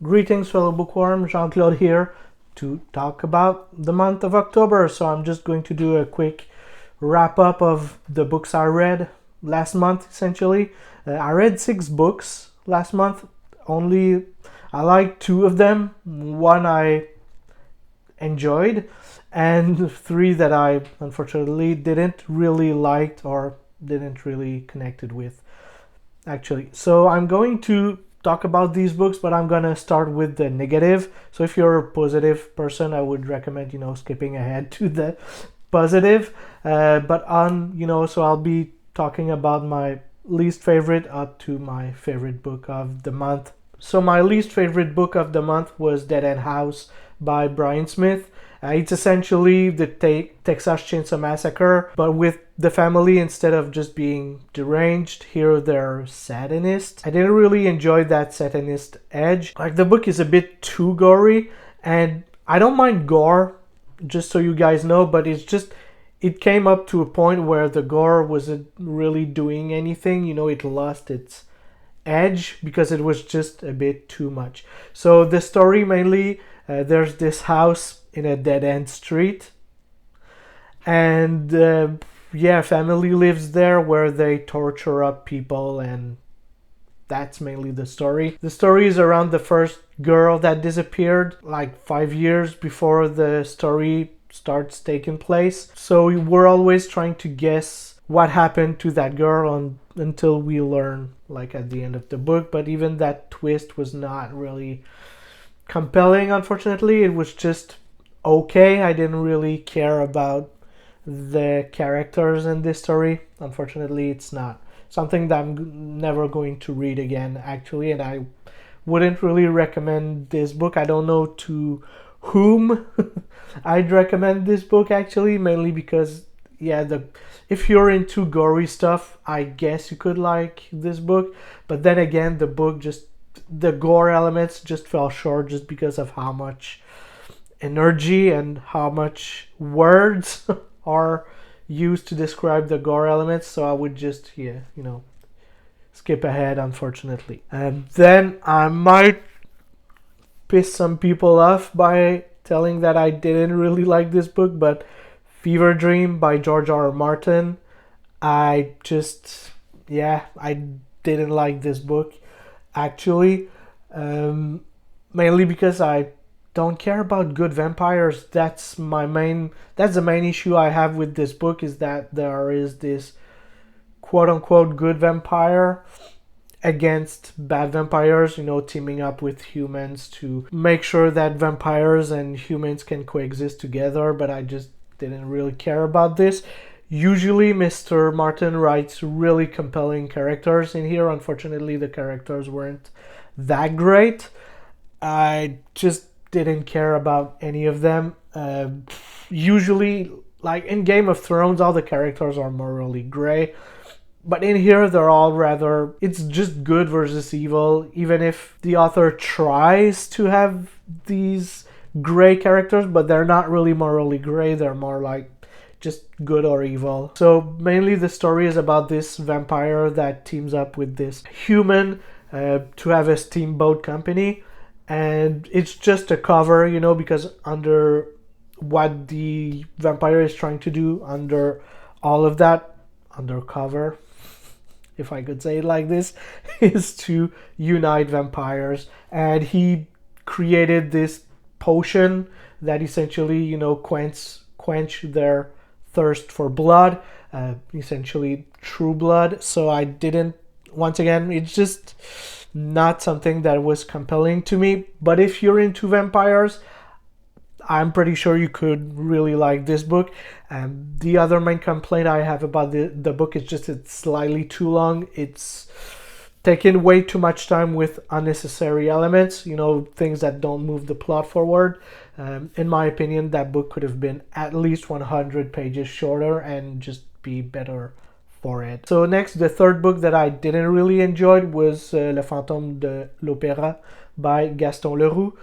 Greetings, fellow bookworm. Jean-Claude here to talk about the month of October. So I'm just going to do a quick wrap up of the books I read last month, essentially. I read 6 books last month. I liked 2 of them. One I enjoyed, and 3 that I unfortunately didn't really like or didn't really connected with, actually. So I'm going to talk about these books, but I'm gonna start with the negative. So if you're a positive person, I would recommend skipping ahead to the positive. So I'll be talking about my least favorite up to my favorite book of the month. So my least favorite book of the month was Dead End House by Brian Smith. It's essentially the Texas Chainsaw Massacre, but with the family, instead of just being deranged, here they're Satanists. I didn't really enjoy that Satanist edge. Like, the book is a bit too gory, and I don't mind gore, just so you guys know, but it came up to a point where the gore wasn't really doing anything. It lost its edge because it was just a bit too much. So the story mainly, there's this house in a dead-end street, and family lives there where they torture up people, and that's mainly the story. The story is around the first girl that disappeared like 5 years before the story starts taking place. So we're always trying to guess what happened to that girl until we learn, like, at the end of the book. But even that twist was not really compelling, unfortunately. It was just okay. I didn't really care about the characters in this story. Unfortunately, it's not something that I'm never going to read again, actually, and I wouldn't really recommend this book. I don't know to whom I'd recommend this book, actually, mainly because if you're into gory stuff, I guess you could like this book. But then again, the gore elements just fell short just because of how much energy and how much words are used to describe the gore elements. So I would just skip ahead, unfortunately. And then I might piss some people off by telling that I didn't really like this book, but Fever Dream by George R. R. Martin, I didn't like this book, actually, mainly because I don't care about good vampires. That's the main issue I have with this book, is that there is this quote-unquote good vampire against bad vampires, teaming up with humans to make sure that vampires and humans can coexist together, but I just didn't really care about this. Usually Mr. Martin writes really compelling characters in here. Unfortunately, the characters weren't that great. I just didn't care about any of them. Usually, like in Game of Thrones, all the characters are morally gray. But in here, they're all it's just good versus evil, even if the author tries to have these gray characters, but they're not really morally gray. They're more like just good or evil. So mainly the story is about this vampire that teams up with this human to have a steamboat company. And it's just a cover, because under what the vampire is trying to do, under all of that, undercover, if I could say it like this, is to unite vampires. And he created this potion that essentially, quench their thirst for blood, essentially true blood. So once again, it's just not something that was compelling to me. But if you're into vampires, I'm pretty sure you could really like this book. The other main complaint I have about the book is just it's slightly too long. It's taking way too much time with unnecessary elements, things that don't move the plot forward. In my opinion, that book could have been at least 100 pages shorter and just be better for it. So next, the third book that I didn't really enjoy was Le Fantôme de l'Opéra by Gaston Leroux,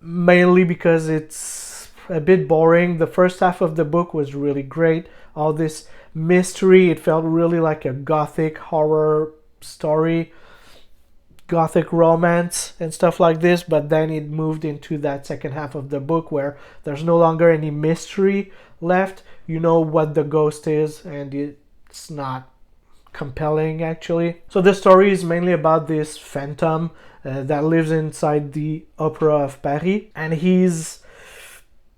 mainly because it's a bit boring. The first half of the book was really great. All this mystery, it felt really like a gothic horror story. gothic romance and stuff like this, but then it moved into that second half of the book where there's no longer any mystery left. You know what the ghost is, and it's not compelling actually. So the story is mainly about this phantom that lives inside the Opera of Paris, and he's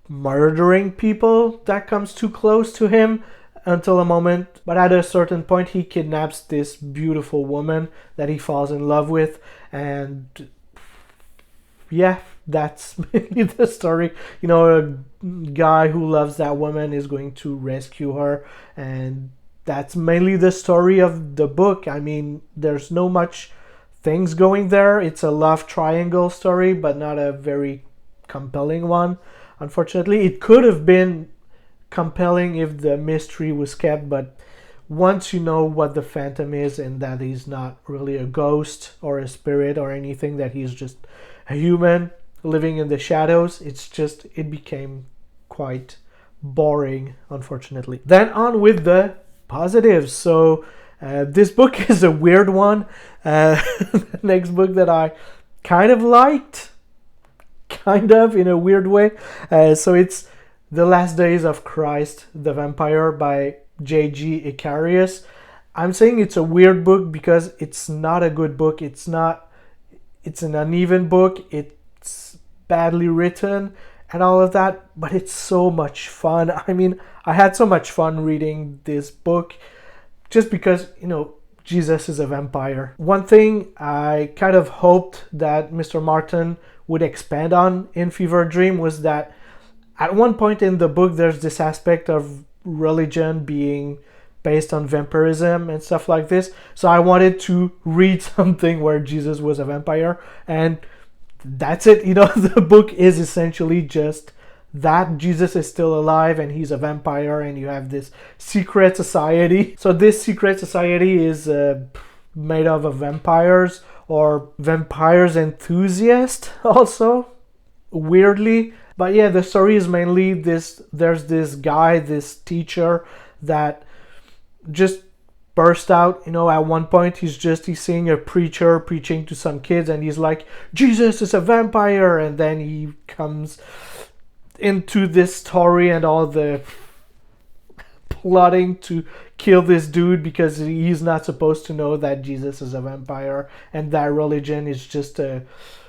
murdering people that comes too close to him until a moment, but at a certain point he kidnaps this beautiful woman that he falls in love with, and yeah, that's mainly the story. You know, a guy who loves that woman is going to rescue her, and that's mainly the story of the book. I mean, there's no much things going there. It's a love triangle story, but not a very compelling one. Unfortunately, it could have been compelling if the mystery was kept, but once you know what the phantom is and that he's not really a ghost or a spirit or anything, that he's just a human living in the shadows, it became quite boring, unfortunately. Then on with the positives. So this book is a weird one. The next book that I kind of liked, kind of in a weird way. So it's The Last Days of Christ the Vampire by J.G. Icarius. I'm saying it's a weird book because it's not a good book. It's an uneven book. It's badly written and all of that, but it's so much fun. I mean, I had so much fun reading this book just because, you know, Jesus is a vampire. One thing I kind of hoped that Mr. Martin would expand on in Fever Dream was that at one point in the book there's this aspect of religion being based on vampirism and stuff like this. So I wanted to read something where Jesus was a vampire, and that's it. You know, the book is essentially just that. Jesus is still alive and he's a vampire, and you have this secret society. So this secret society is made up of vampires or vampires enthusiasts also, weirdly. But yeah, the story is mainly this. There's this guy, this teacher that just burst out. You know, at one point he's seeing a preacher preaching to some kids, and he's like, Jesus is a vampire. And then he comes into this story and all the plotting to kill this dude because he's not supposed to know that Jesus is a vampire, and that religion is just a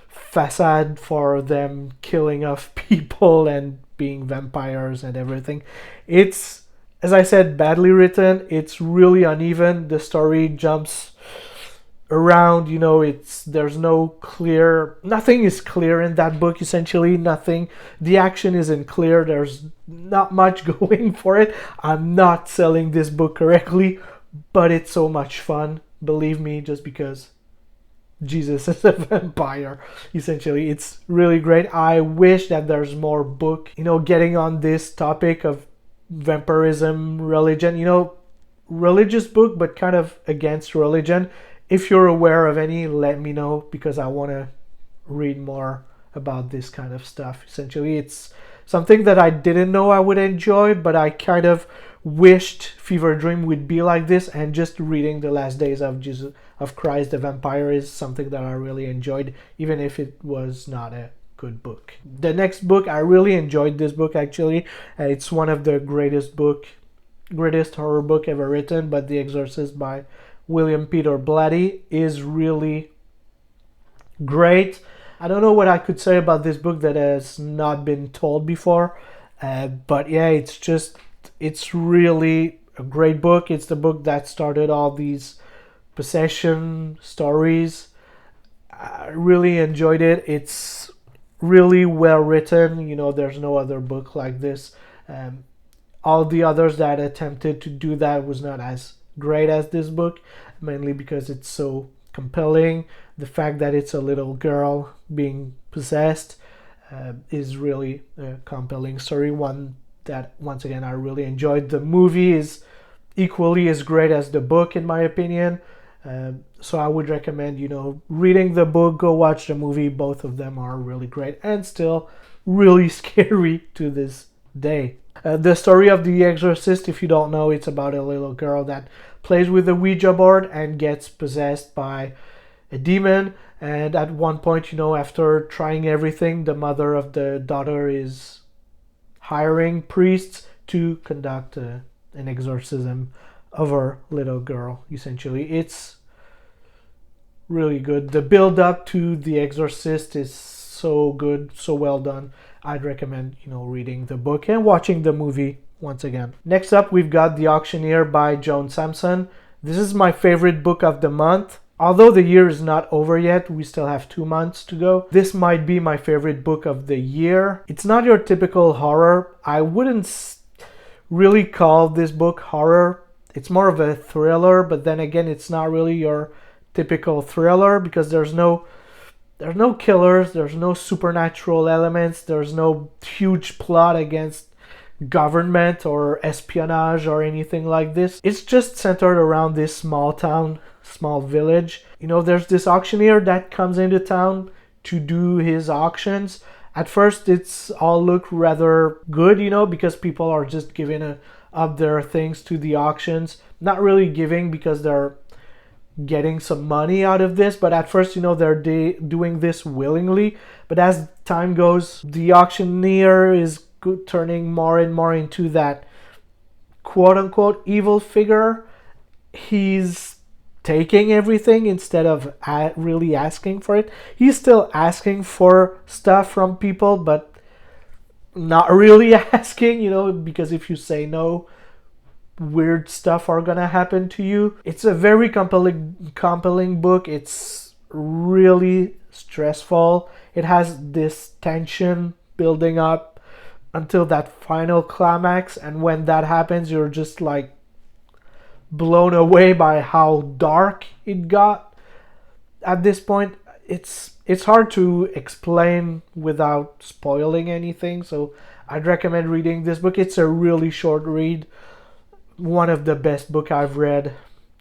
facade for them killing off people and being vampires and everything. It's, as I said, badly written. It's really uneven. The story jumps around, you know, there's nothing is clear in that book, essentially nothing. The action isn't clear. There's not much going for it. I'm not selling this book correctly, but it's so much fun, believe me, just because Jesus is a vampire. Essentially, it's really great. I wish that there's more book, you know, getting on this topic of vampirism, religion, you know, religious book, but kind of against religion. If you're aware of any, let me know, because I want to read more about this kind of stuff. Essentially, it's something that I didn't know I would enjoy, but I kind of wished Fever Dream would be like this, and just reading The Last Days of Christ the Vampire is something that I really enjoyed, even if it was not a good book. The next book, I really enjoyed this book actually. It's one of the greatest horror book ever written, but The Exorcist by William Peter Blatty is really great. I don't know what I could say about this book that has not been told before, but yeah, it's really a great book. It's the book that started all these possession stories. I really enjoyed it. It's really well written. You know, there's no other book like this. All the others that attempted to do that was not as great as this book, mainly because it's so compelling. The fact that it's a little girl being possessed is really a compelling story, one that, once again, I really enjoyed. The movie is equally as great as the book, in my opinion. So I would recommend, you know, reading the book, go watch the movie. Both of them are really great and still really scary to this day. The story of The Exorcist, if you don't know, it's about a little girl that plays with a Ouija board and gets possessed by a demon. And at one point, after trying everything, the mother of the daughter is hiring priests to conduct an exorcism of her little girl, essentially. It's really good. The build up to The Exorcist is so good, so well done. I'd recommend, reading the book and watching the movie once again. Next up, we've got The Auctioneer by Joan Sampson. This is my favorite book of the month. Although the year is not over yet, we still have 2 months to go. This might be my favorite book of the year. It's not your typical horror. I wouldn't really call this book horror. It's more of a thriller, but then again, it's not really your typical thriller because there's no killers, there's no supernatural elements, there's no huge plot against government or espionage or anything like this. It's just centered around this small town, small village. There's this auctioneer that comes into town to do his auctions. At first, it's all look rather good, because people are just giving up their things to the auctions. Not really giving because they're getting some money out of this, but at first, they're doing this willingly. But as time goes, the auctioneer is turning more and more into that quote-unquote evil figure. He's taking everything instead of really asking for it. He's still asking for stuff from people, but not really asking, because if you say no, weird stuff are gonna happen to you. It's a very compelling book. It's really stressful. It has this tension building up until that final climax, and when that happens, you're just like blown away by how dark it got. At this point, it's hard to explain without spoiling anything, so I'd recommend reading this book. It's a really short read. One of the best book I've read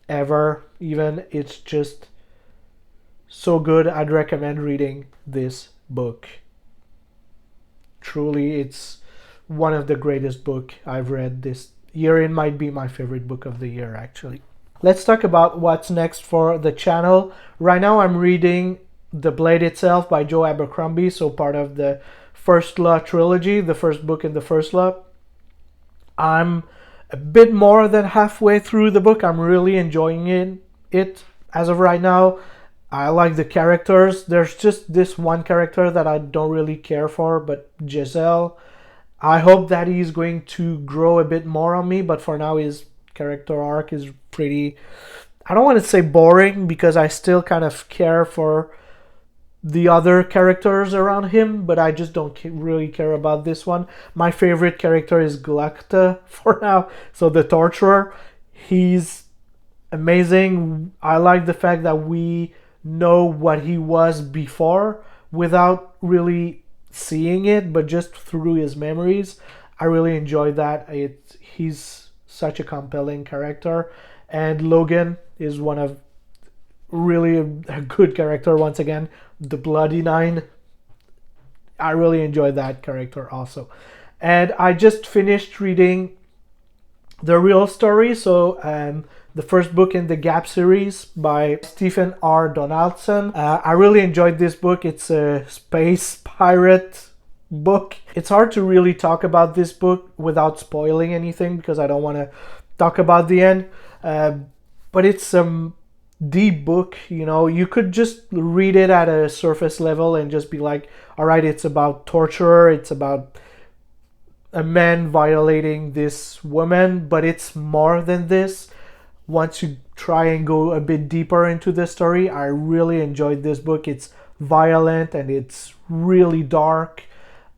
ever. Even it's just so good. I'd recommend reading this book. Truly, it's one of the greatest book I've read this year. It might be my favorite book of the year, actually. Let's talk about what's next for the channel. Right now, I'm reading The Blade Itself by Joe Abercrombie, so part of the First Law trilogy, the first book in the First Law. I'm a bit more than halfway through the book. I'm really enjoying it. As of right now, I like the characters. There's just this one character that I don't really care for, but Giselle. I hope that he's going to grow a bit more on me, but for now his character arc is pretty, I don't want to say boring, because I still kind of care for the other characters around him, but I just don't really care about this one. My favorite character is Glukta for now, so the torturer. He's amazing. I like the fact that we know what he was before without really seeing it, but just through his memories. I really enjoy that. He's such a compelling character, and Logan is one of really a good character. Once again, the Bloody Nine. I really enjoy that character also. And I just finished reading The Real Story, so the first book in the Gap series by Stephen R. Donaldson. I really enjoyed this book. It's a space pirate book. It's hard to really talk about this book without spoiling anything because I don't want to talk about the end. But it's some deep book, you could just read it at a surface level and just be like, all right, it's about torture, it's about a man violating this woman, but it's more than this. Once you try and go a bit deeper into the story, I really enjoyed this book. It's violent and it's really dark.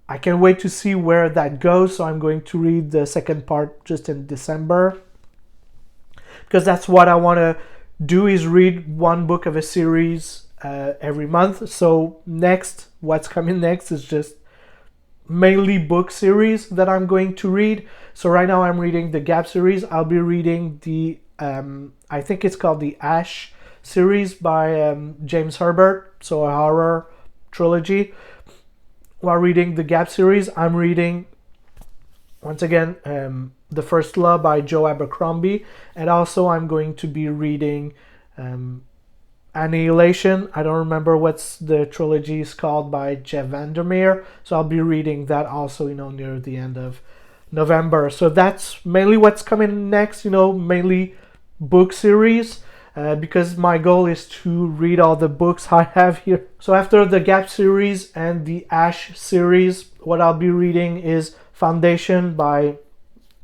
I can't wait to see where that goes, so I'm going to read the second part just in December, because that's what I want to do, is read one book of a series every month. So what's coming next is just mainly book series that I'm going to read. So right now I'm reading the Gap series. I'll be reading the I think it's called the Ash series by James Herbert, so a horror trilogy. While reading the Gap series, I'm reading once again The First Law by Joe Abercrombie, and also I'm going to be reading Annihilation. I don't remember what's the trilogy is called by Jeff Vandermeer. So I'll be reading that also, near the end of November. So that's mainly what's coming next, mainly book series. Because my goal is to read all the books I have here. So after the Gap series and the Ash series, what I'll be reading is Foundation by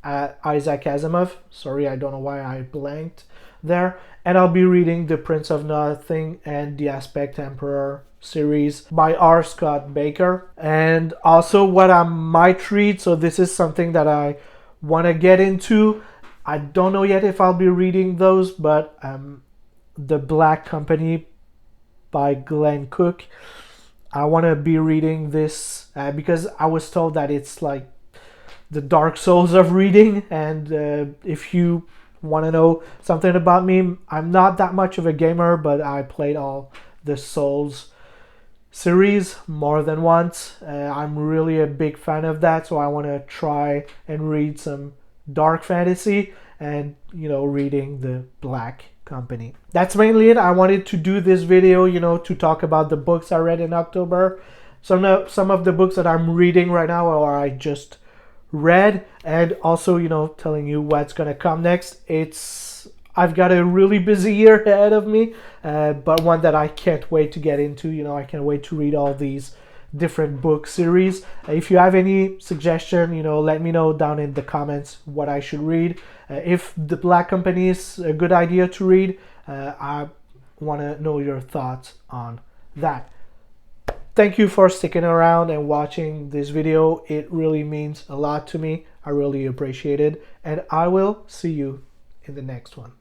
Isaac Asimov. Sorry, I don't know why I blanked there. And I'll be reading The Prince of Nothing and The Aspect Emperor series by R. Scott Baker. And also what I might read, so this is something that I want to get into. I don't know yet if I'll be reading those, but The Black Company by Glenn Cook. I want to be reading this because I was told that it's like the Dark Souls of reading. And if you want to know something about me, I'm not that much of a gamer, but I played all the Souls series more than once. I'm really a big fan of that, so I want to try and read some dark fantasy and reading The Black Company. That's mainly it. I wanted to do this video to talk about the books I read in October, some of the books that I'm reading right now or I just read, and also telling you what's gonna come next. I've got a really busy year ahead of me, but one that I can't wait to get into. I can't wait to read all these different book series. If you have any suggestion, let me know down in the comments what I should read. If The Black Company is a good idea to read, I want to know your thoughts on that. Thank you for sticking around and watching this video. It really means a lot to me. I really appreciate it, and I will see you in the next one.